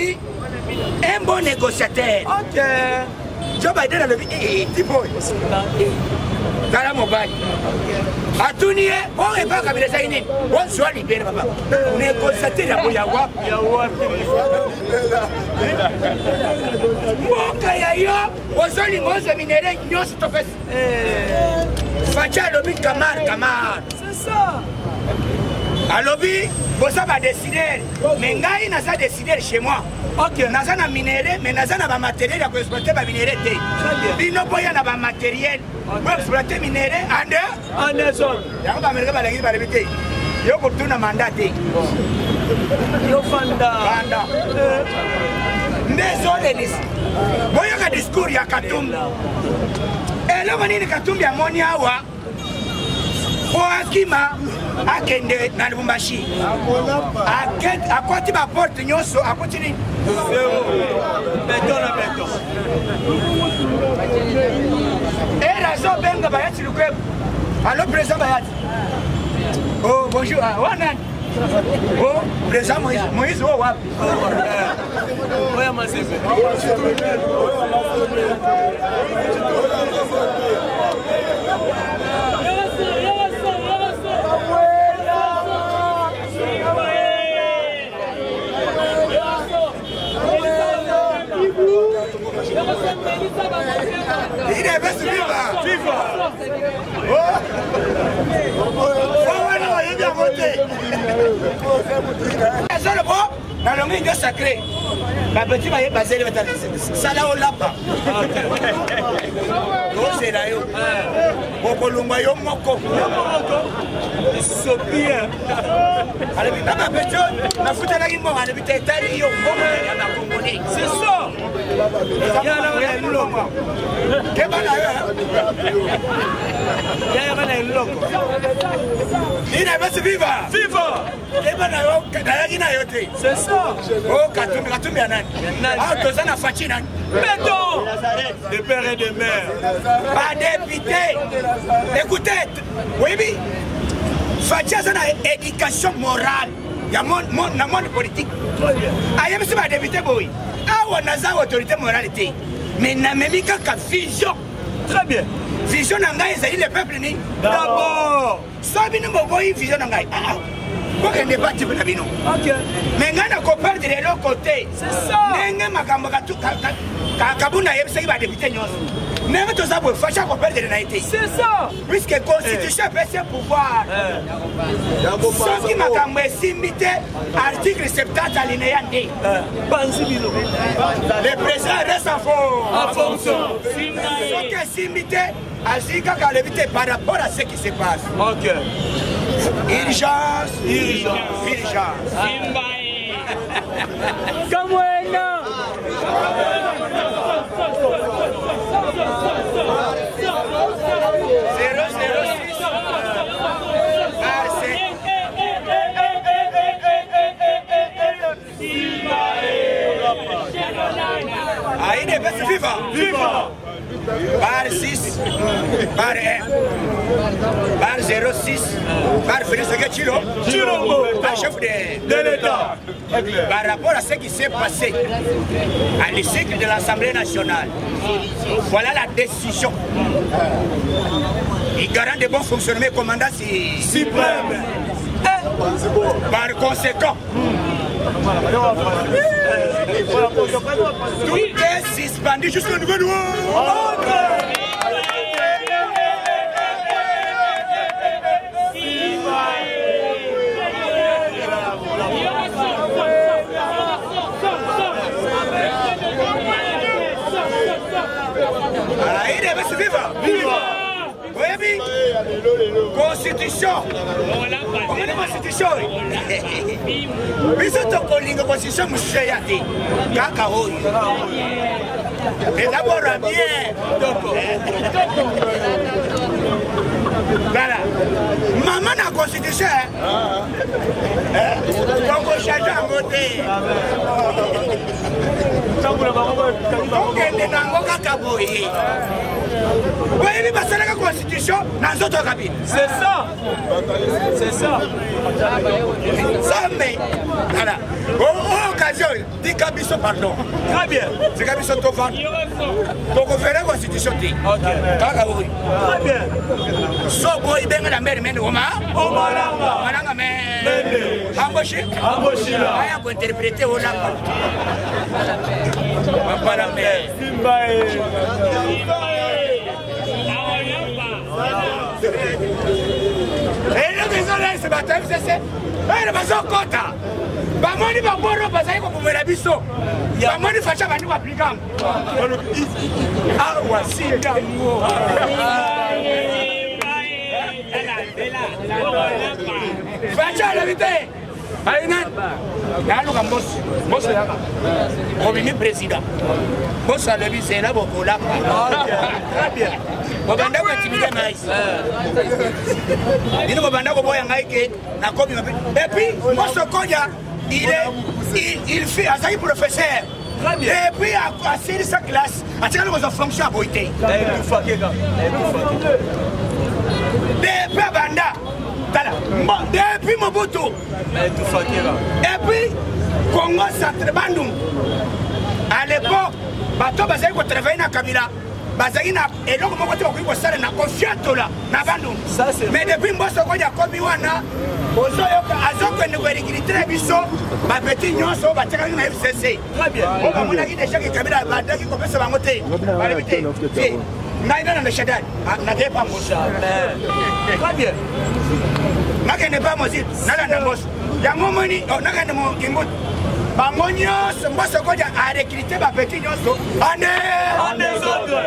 alobi un bon négociateur. Ok. Joe Biden alobi tipo tala mobali atunie on est pas kabila saini on soit libéré papa négociateur ya boya wapi moka ya yo ozoli ngoze minere nyosi topes facha alobi kamar C'est ça. alobi bosa ba décider mais ngai naza décider chez moi. Ok, naza na minéré mais naza na ba matériel ya ko exploiter ba minéré té. Bino boya na ba matériel pour exploiter minéré ande zone. Ya ba Amerika ba lengi ba lebité. Yo ko tuna mandat té. Yo fanda. Ndezole nis. Boya ka discours ya Katumbi. Elo manini Katumbi amoni awa. Akima akende na Lubumbashi akwati ba porte nyonso akutini beton. Razo benga bayati lukwe allo président bayati. Oh bonjour wana oh président Moïse oh wapi oya masese il est best viva. Dans le milieu sacré, ma petite va y passer le ça là au lapa. C'est là yo. Bokolumba yo moko. Sopia. Allez, ma petite, ma fouta la guimbo, allez vite tali yo. C'est ça. Il y a là le loco. Que bana yo. Ya bana le loco. Il est best viva. Viva. Que bana yo, kadagina yote. C'est ça. Oh, Katumbi anani. Ah, tozana fachi nani. Béton. De père et de mère. Pas député. Écoutez, oui, oui. Fachi a une éducation morale. Il y a monde politique. Ah, il y a monsieur député, boy. Ah, on a une autorité moralité. Mais n'a même qu'à vision. Très bien. Vision n'angaï, c'est le peuple ni. D'abord. Ça, bien nous voyons vision n'angaï. Ah. Pourquoi ne pas type d'abino? Ok. Mais on a copain de l'autre côté. C'est ça. N'engue ma camarade tout kabuna yeb seki ba député nyos. N'engue tout ça pour faire chaque copain de l'anaïté. C'est ça. Puisque constitution peut ses pouvoirs. Ce qui m'a camé simité article 70 alinéa 2. Le président reste en fonction. Ce qui est simité Azika Kalevité par rapport à ce qui se passe. Ok. Urgence. Comme Viva. Bar 6, bar 1, bar 06, bar Félix Chilombo, chef de l'État. Par rapport à ce qui s'est passé à l'hémicycle de l'Assemblée nationale, voilà la décision. Il garant de bon fonctionnement commandant suprême. Par conséquent, tout est suspendu jusqu'au nouvel ordre. Constitution. Constitution. Mais c'est la constitution mushéyati. Kaka hoy. Et d'abord bien. Voilà. Maman la constitution. Donc on change à voter. Donc elle est dans le kaka boy. Oui, mais ça n'a pas constitution dans notre cabine. C'est ça. C'est ça. Ça, mais, voilà. Au occasion, dis Kabiso, pardon. Très bien. C'est Kabiso Tofan. Donc, on fait la constitution. Ok. Très bien. Sobo, il y a la mère, mais Oma. Omalanga. Malanga, mais. Amboshi. Amboshi. Aya ko interpréter au langa. Voilà, mais. Et le maison là, c'est bataille, c'est. Eh, le maison kota. Bamoni baboro bazali ko pomela biso. Bamoni facha bani ko appliquer. Ah, voici d'amour. Facha la vite. Aïnan. Yalo ka boss yaka. Premier président. Boss a levé c'est là beaucoup là. Très bien. Bobanda ko timide nice. Dino bobanda ko boya ngaike na kobi et puis moi ce konya il fait un professeur. Et puis à série sa classe, à tirer nos fonctions à boiter. Depuis Banda, depuis Mobutu. Et puis Congo Centre Bandung. À l'époque, bateau basé pour travailler dans Kabila. Basé na et donc moi tu vas faire na confiance là na Bandung. Mais depuis moi ce qu'on y a commis wana. Ozoyoka azoko ne kwelikiritira biso ba petit nyonso ba teka na FCC. Très bien. On va mona ki déjà ki Kabila banda ki kopesa bango te. Bale bité. Na shadad. Na de pas mosa. Très bien. Na ke ne pas mosi. Na mos. Ya momoni na ke ne mo kimbo. Ba monyo mboso ko ja a recruter ba petit nyonso. Ane autres.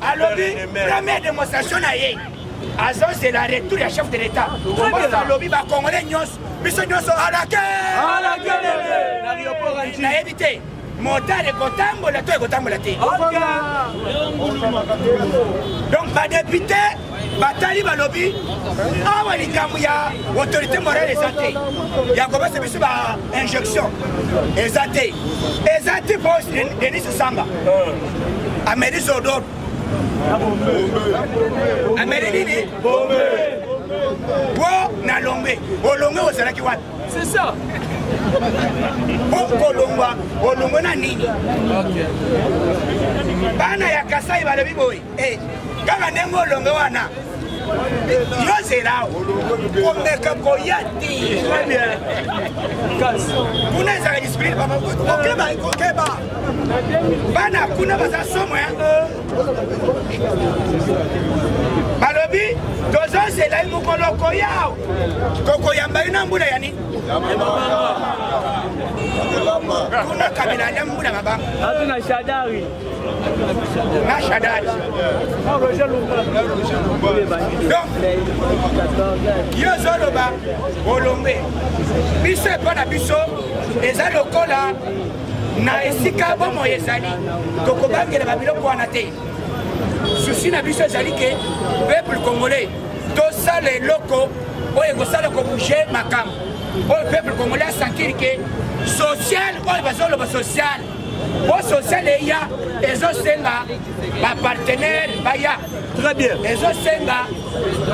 Alors première démonstration na yé. Azon c'est la retour du chef de l'État. Le lobby va congolais nyos, biso nyos à la guerre. Na évité. Montar et Gotambo la toi et Gotambo la té. Donc ba député, batali ba lobby, awa likamu ya autorité morale et santé. Ya commencé biso ba injection. Ezate. Ezate boss Denis Samba. Amélie Zodor. Amélie Bombe. Wo na Lombe. Olombe ozalaki wapi? C'est ça. Kolongwa, Olombe na nini? OK. Bana ya Kasai balobi boy. Eh, kaka ndenge Olombe wana. Yo zera. Komeka koyati. Très bien. Kuna za discipline papa. Okeba. Bana kuna baza somo ya. Balobi, dozo zela mukolo koyao. Koko yamba ina mbula yani. Kuna kabila ya mbula baba. Hatuna shadari. Na shadari. Donc, yo zoloba Olombe. Biso epana biso eza lokola na esika bomo ezali. Tokobangela babiloko wana te. Souci na biso ezali ke peuple congolais tosala eloko oyo ekosala kobouge makambo oyo peuple congolais asentir ke social oyo bazoloba social po social eya ezosenga bapartenaire baya. Très bien. Ezosenga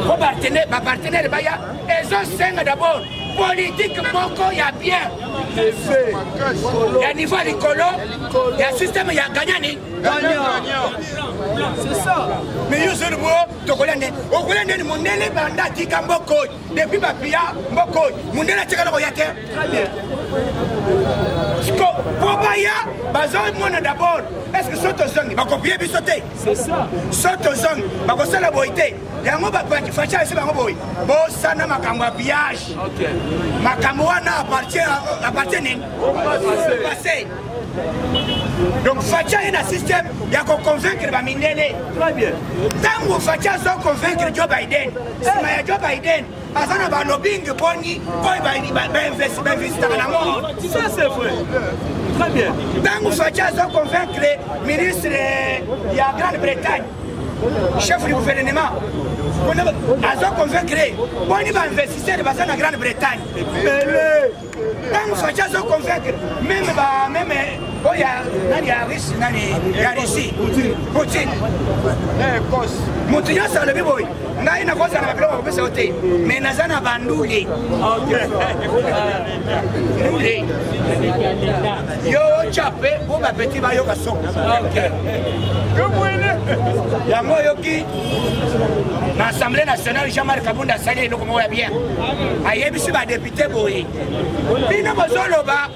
po bapartenaire baya ezosenga d'abord politique moko ya bien. Ya niveau likolo ya système ya gagnani. C'est ça. Mais yo zelo mo tokolande. Okolande ni mondele banda tika mboko depuis bapia mboko mondele tika ko yake. Très bien. Sko pobaya bazo mona d'abord. Est-ce que soto zongi ba copier bisoté? C'est ça. Soto zongi ba ko sala boité. Yango ba pa facha ese bango boy. Bo sana makambo ya piage. OK. Makambo wana appartient nini? Passé. Donc facha est un système il y a qu'on convaincre ba mindele. Très bien. Tango facha zo convaincre Joe Biden. Sima ya Joe Biden azana ba lobbying boni koy ba investir dans la mort. Ça c'est vrai. Très bien. Tango facha zo convaincre ministre de la Grande-Bretagne. Chef du gouvernement. On a convaincre boni ba investisseur de la Grande-Bretagne. Tant Facha se convaincre, même il y a Russie, Poutine. Montignon, ça le biboy. N'a une fois, ça n'a pas pu sauter. Mais Nazana Bandouli. Yo, chapé, pour ma petite maillot à son. Il y a moi qui, l'Assemblée nationale, Jean-Marc Kabunda Salé, le comment bien. Aïe, monsieur, ma député, boy. Pina Bozoloba,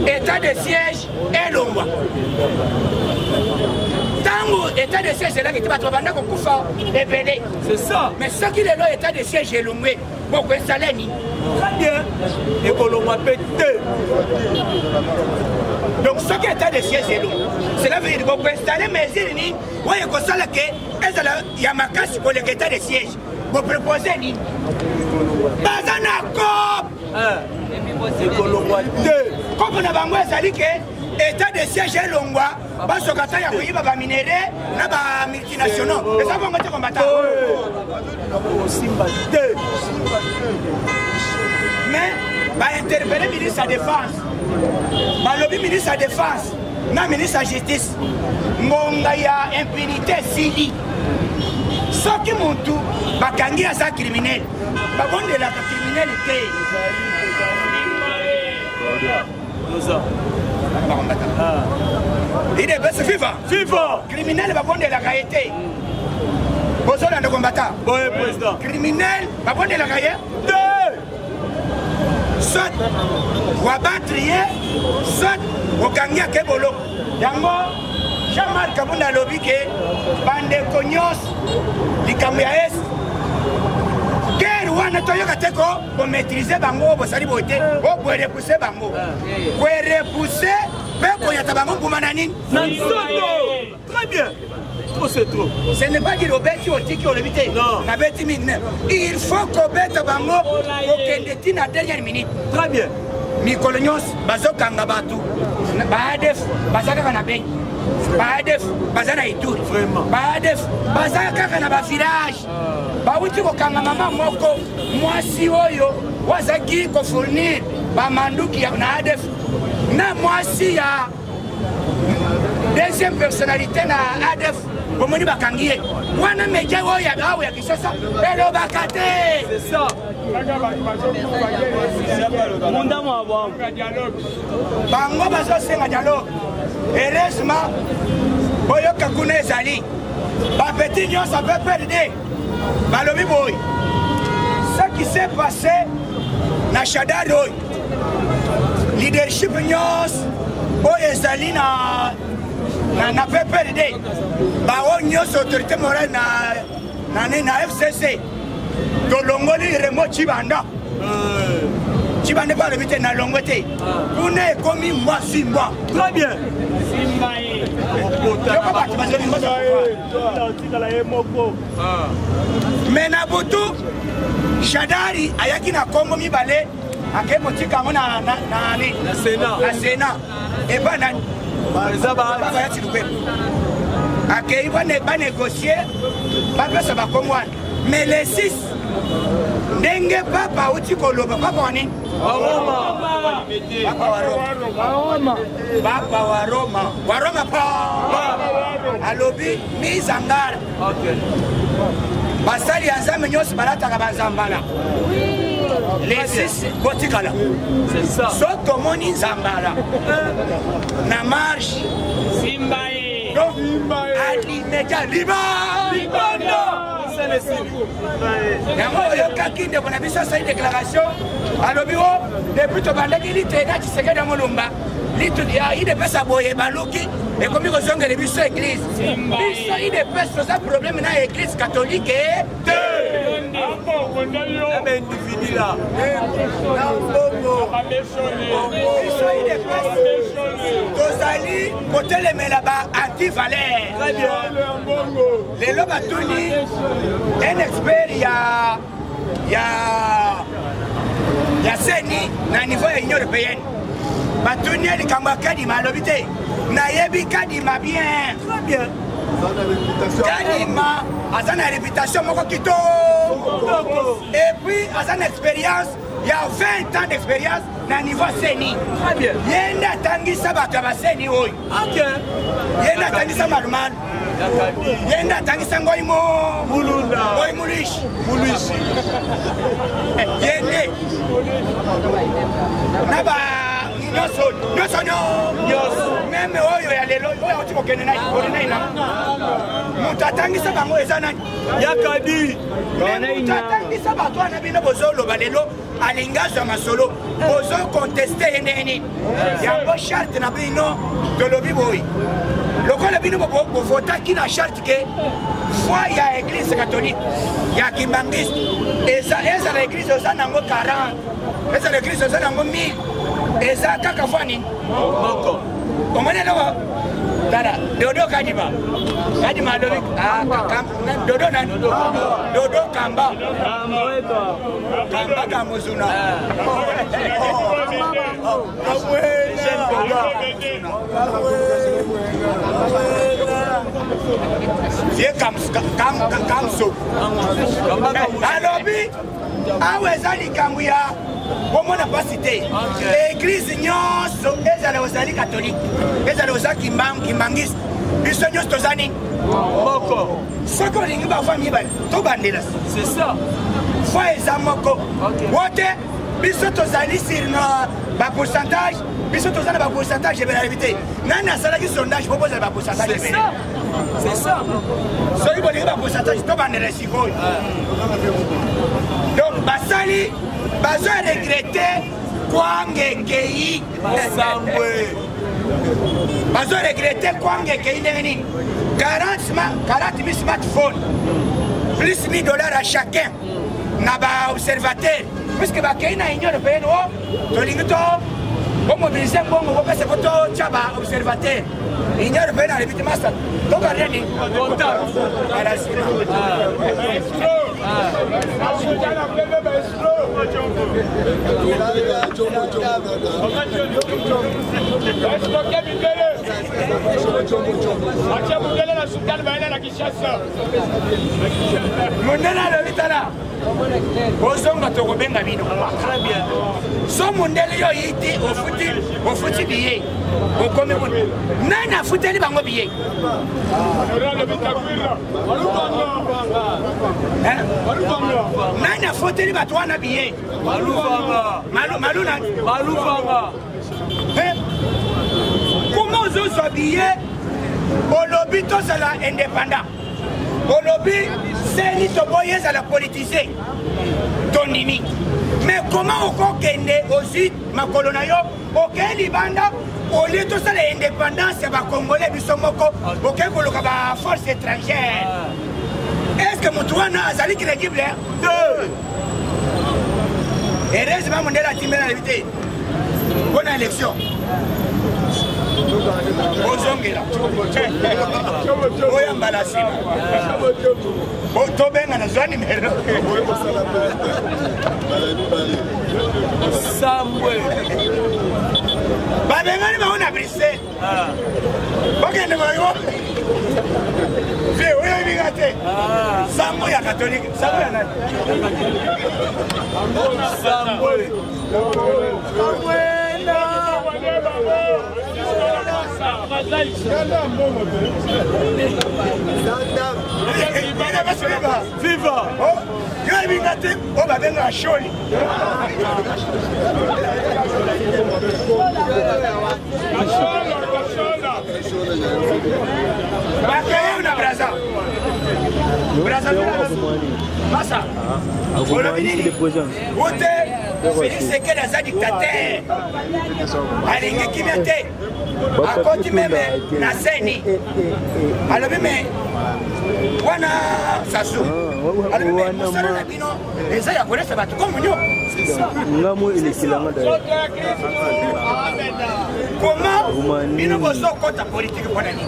état de siège et l'ombre. Tango, état de siège, c'est là que tu vas trouver un coup et belé. C'est ça. Mais ce qui est là, état de siège et l'ombre, pour installer ni. Très bien. Et qu'on l'a pété. Donc, ce qui est état de siège et l'ombre, c'est là que tu vas installer mes îles ni. Oui, il y a ma casse pour l'état de siège. Vous proposez ni. Pas un accord. Comme on a bango ezali ke état de siège elongwa basokata ya koyiba ba minéraux na ba multinationaux eza bongo te kombata mais ba interpeller ministre de défense ba lobby ministre de défense na ministre de justice ngonga ya impunité sili soki muntu bakangi aza criminel babondelaka criminalité. Il est best FIFA. Criminel va prendre la gaieté. Bonsoir de combattant. Bon président. Criminel va prendre la gaieté. Soit ou abattre, soit ou gagner à Kebolo. Yango, Jean-Marc Kabunda lobby que bande cognos, les caméras. Wana toyoka teko pour maîtriser bango pour sali boité pour repousser bango pour repousser pour yata bango pour manani très bien trop c'est trop ce n'est pas dire au bêti au tiki au limité na bêti mine il faut qu'on bête bango pour que des na dernière minute très bien mikolonyos bazokanga batu baadef bazaka na be baadef bazana ituri vraiment baadef bazaka na ba village bawuti kokanga mama moko mwasi oyo wazaki kofournir bamanduki ya na ADF na mwasi ya deuxième personnalité na ADF bomoni bakangie wana meja oyo ya kisasa elo bakate c'est ça munda mwa bango bazosenga dialogue heureusement boyoka kuna ezali bapeti nyonso ape perde balobi boy ce qui s'est passé na Shadado leadership nyonso oyo ezali na PPRD bao nyonso autorité morale na FCC tolongoli Remo Chibanda Chibanda balobi te na longo te kuna ekomi mwasi mwa très bien mais na butu Shadari ayaki na Congo mibale ake motika ngo na Sénat et ba nani ba ya tilube ake ba négocier ba pesa ba Congolais mais les 6 ndenge papa uti koloba papa wani Papa wa Roma pa alobi mise en garde basali ya nzambe nyonso balataka banzambala les 6 botikala c'est ça soki omoni nzambala na marche donc alimeja libanda yango oyokaki ndeko na biso asali déclaration alobi o depuis tobandaki litena Tshisekedi ya Mulumba idepesa boye baluki ekomi kozongela biso église biso idepesa toza problème na église catholique te individu là biso idepesa tozali kotelemela ba antivaleur lelo batuni un expert ya seni na niveau ya Union européenne batuni likambo ya Kadima alobi te nayebi Kadima bien très bien Kadima aza na réputation moko kitoko et puis aza na expérience il y a 20 ans d'expérience na niveau seni. Très bien. Yenda tangisa bato ba seni oy. OK. Yenda tangisa maluman. Yenda tangisa ngoi mo Mulunda. Ngoi mulish. Mulish. Yende. Naba Nyoso. Même oyo ya lelo oyo otiko kene na ikore na. Mutatangisa bango ezana. Yakadi. Mutatangisa bato na bino bozolo balelo alingaza masolo. Bozo contester yene. Yango charte na bino tolobi boy. Lokola bino bo vota ki na charte ke foi ya église catholique ya Kimbangis eza la église osanango 40 eza l'église osanango 1000 eza kaka fani Moko. omone lo dada dodo kadima dodo dodo na dodo kamba kamuzuna Vieux Kamso. Alobi, awezali kambuya, comment n'a pas cité. L'église nyonso, ezale ozali catholique, ezale ozali kimbangis, biso nyonso tozani. Moko. Soko lingi ba famille ba, to bandela. C'est ça. Foi eza moko. Wote, biso tozali sur ba pourcentage, biso tozali ba pourcentage de la réalité. Nana sala ki sondage propose ba pourcentage. C'est ça. C'est ça. Soki bolingi ba pourcentage to bandela sikoyo. Donc basali bazo regretter kwangekei Sambwe. bazo regretter kwangekei neni 40 000 smartphones plus $1000 à chacun na ba observateur puisque ba kei na union européenne o tolingi to bo mobiliser bongo bo pese ko to chaba observateur union européenne a répété master to ka neni Contact. Mundela le vitala. Bozonga tokobenga bino. Très bien. So mundele yo yiti ofuti biye. Okomi kun. Nana futeli bango biye. Nana futeli batwana biye. Malufanga. Maluna. Malufanga. Comment vous habillez au lobby tous à la indépendant? Au lobby, c'est ni toboyez à la politisée. Ton limite. Mais comment on kende aussi ma colonayo? Ok, Libanda, au lieu de ça l'indépendance, c'est ma Congolais, Bissomoko, ok, koloka ba force étrangère. Est-ce que Moutouana a sali crédible? Deux. Heureusement, mon la team à l'éviter. Bonne élection. Ozongela. Oya mbalasima. Tobenga na zani mero. Sambwe. Babengani baona brise. Bakende bayo. Vie oya bigate. Sambo ya catholique. Sambo ya nani? Sambwe. Viva! Oh, yo bingate, oh babenga sholi. Bakaya na braza. Braza. Masa. Wote, Félix Sekele aza dictateur. Alingi kimia te. Akoti meme na seni. Alobi me wana sasu. Alobi me musala na bino eza ya kolesa batu komo nyo. Ngamo ilikilanga da. Comment bino bozo kota politique pona ni.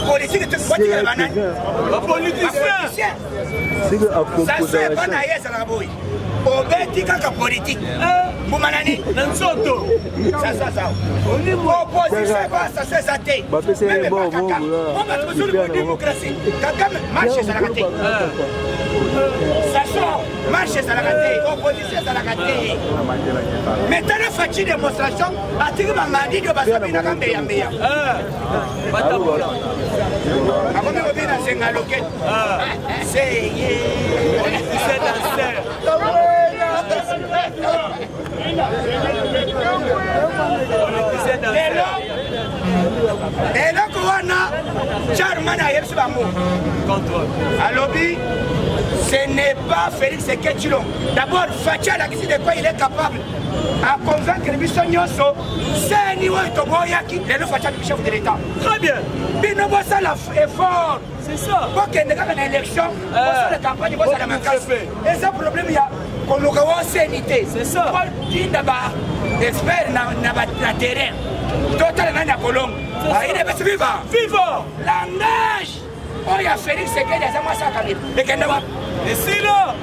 Politique te kwati ya banani. La politicien. C'est que à composer. Ça c'est pas na yesa na boy. Obeti kaka politique. Bumanani. Nansoto. Ça. Opposition ça c'est ça té. Bah c'est bon. On va trouver une démocratie. Kagame marche ça la raté. Ça sort. marche ezalaka te, opposition ezalaka te. Maintenant na faci démonstration atiki bangadi dio basabinaka mbeya. Akomi kobina senga loket. Seye. C'est danser. eloko wana charman ayebisi bango alobi ce n'est pas Félix Seketchilong. D'abord Fachi alakisi de quoi il est capable à convaincre biso nyonso seni oyo toboyaki lelo Fachi alaki chef de l'État. Très bien. Bino bosala effort. C'est ça. Bokende kaka na élection bosala campagne bosala makasi eza problème ya koluka wo seni te. C'est ça. Tinda ba expert na terrain total nani akolongo aide basi viva Viva. langage oya Félix Sekedi azama sakabili ekende wa Esila.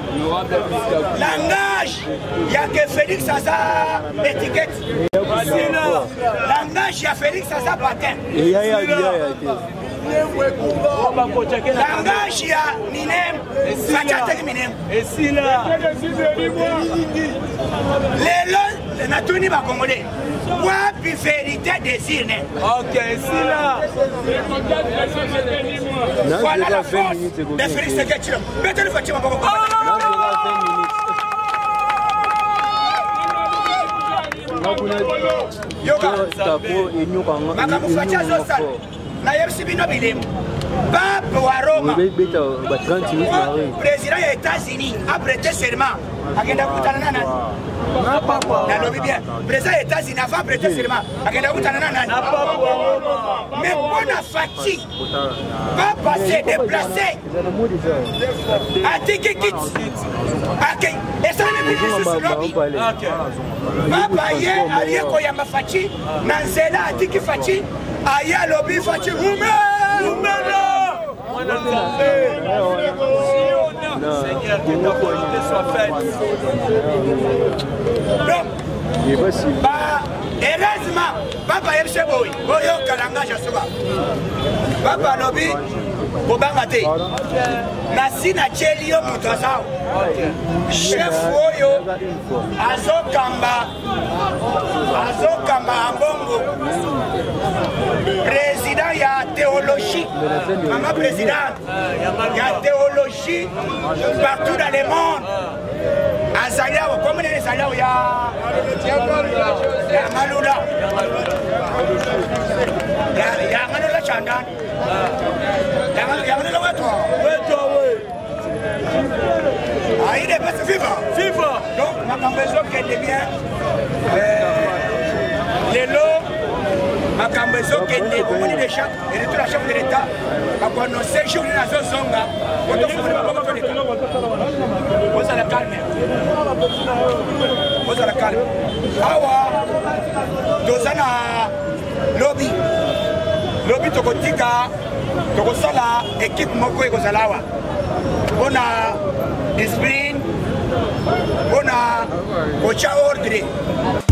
langage ya que Félix aza étiquette Esila. langage ya Félix aza patin langage ya minem fachateki minem Esila. lelo natuni bakongole wapi vérité désir ne. Ok, Esila. Voilà la force de Félix Sekedi. Mettez-le Fachi Maboko. Yoga. Makamu Fachi azosala. Na yebisi bino bilemu. Pape wa Roma. Président des États-Unis a prêté serment. Agenda kutana nani? Nalobi bien. Président des États-Unis a prêté serment. Agenda kutana nani? Mais on a Fachi. Papa s'est déplacé. A Tiki Kit. Ok. Et ça ne veut pas dire lobby. Papa yé allié koyama Fachi. Nanzela a Tiki Fachi. Aya lobby Fachi. Seigneur, que ta volonté soit faite. Heureusement, Papa Yemseboui, Boyo Kalanga Soba. Papa Lobi, Bobangate, Nasina Chelio Mutazao, Chef Oyo, Azokamba Ambongo, Président ya théologie, Maman Président, ya théologie partout dans le monde. Azaliao, comme les Azaliao, ya Malula, ya Malula Chandan, ya Malula Weto. Ah, il est pas vivant. Viva. Donc, ma maison qui est bien, les lots, ma maison qui est commune de chef, et de tout la chef de l'État, à quoi nous séjournons dans ce zonga, on doit faire l'État. Vous allez calmer. Vous allez calmer. Awa, dozana lobby. Lobby tokotika, tokosala équipe moko ekozalawa. On a discipline, on a coach ordre.